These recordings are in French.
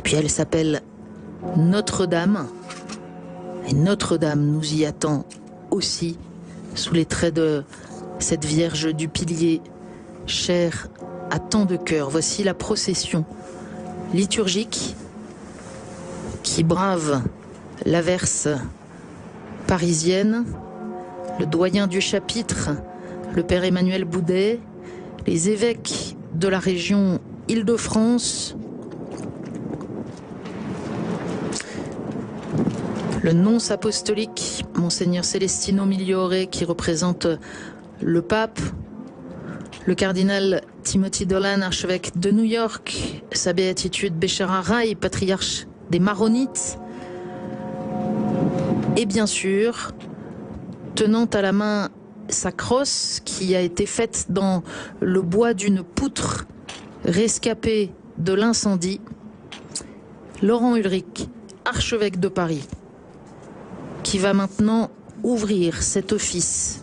Et puis elle s'appelle Notre-Dame. Et Notre-Dame nous y attend aussi, sous les traits de cette Vierge du Pilier, chère à tant de cœurs. Voici la procession liturgique qui brave l'averse parisienne. Le doyen du chapitre, le père Emmanuel Boudet, les évêques de la région Île-de-France, le nonce apostolique, Monseigneur Celestino Migliore, qui représente le pape, le cardinal Timothy Dolan, archevêque de New York, sa béatitude Béchara Raï, patriarche des Maronites, et bien sûr, tenant à la main sa crosse qui a été faite dans le bois d'une poutre rescapée de l'incendie, Laurent Ulrich, archevêque de Paris, qui va maintenant ouvrir cet office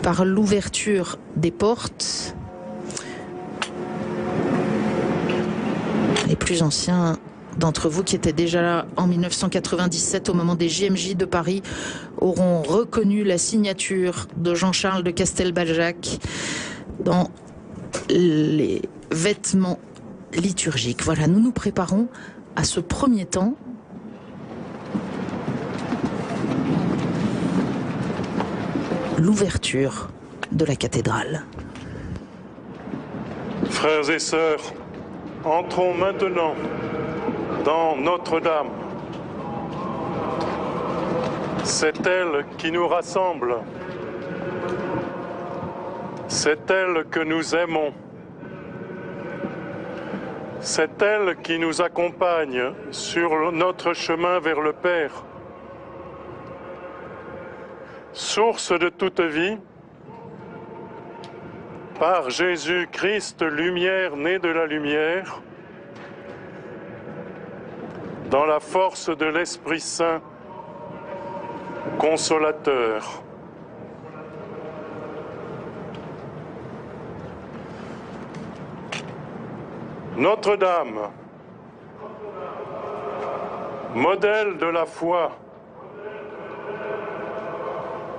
par l'ouverture des portes. Les plus anciens d'entre vous qui étaient déjà là en 1997 au moment des JMJ de Paris auront reconnu la signature de Jean-Charles de Castelbajac dans les vêtements liturgiques. Voilà, nous nous préparons à ce premier temps. L'ouverture de la cathédrale. Frères et sœurs, entrons maintenant dans Notre-Dame. C'est elle qui nous rassemble. C'est elle que nous aimons. C'est elle qui nous accompagne sur notre chemin vers le Père. Source de toute vie, par Jésus-Christ, lumière née de la lumière, dans la force de l'Esprit Saint, consolateur. Notre-Dame, modèle de la foi,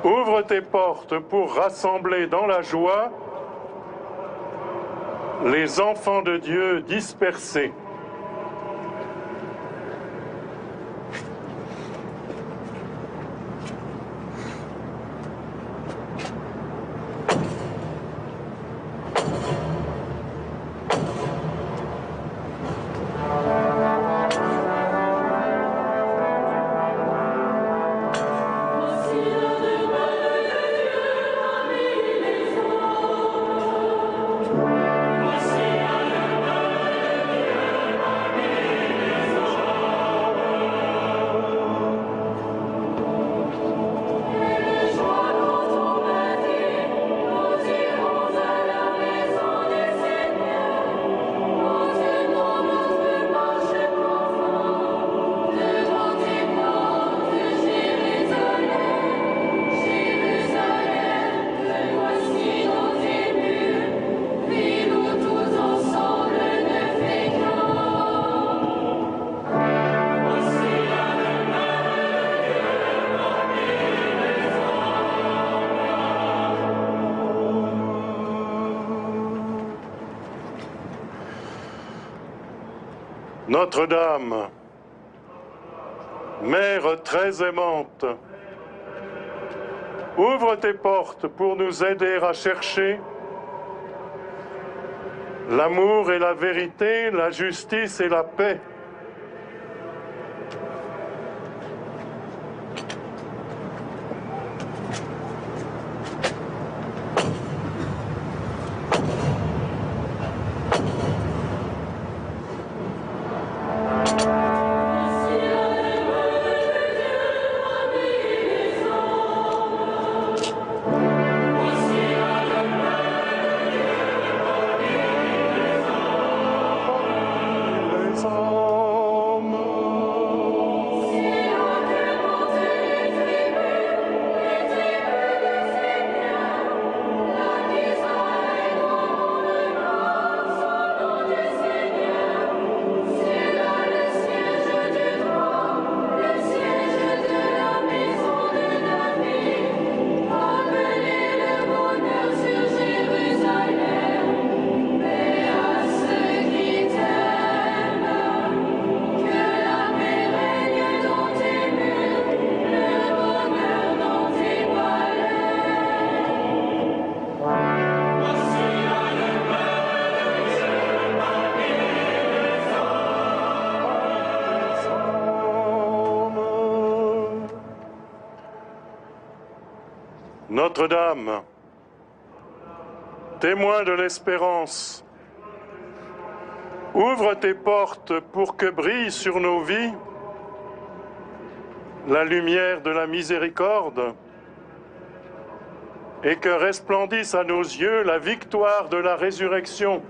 ouvre tes portes pour rassembler dans la joie les enfants de Dieu dispersés. Notre-Dame, Mère très aimante, ouvre tes portes pour nous aider à chercher l'amour et la vérité, la justice et la paix. Oh Notre-Dame, témoin de l'espérance, ouvre tes portes pour que brille sur nos vies la lumière de la miséricorde et que resplendisse à nos yeux la victoire de la résurrection.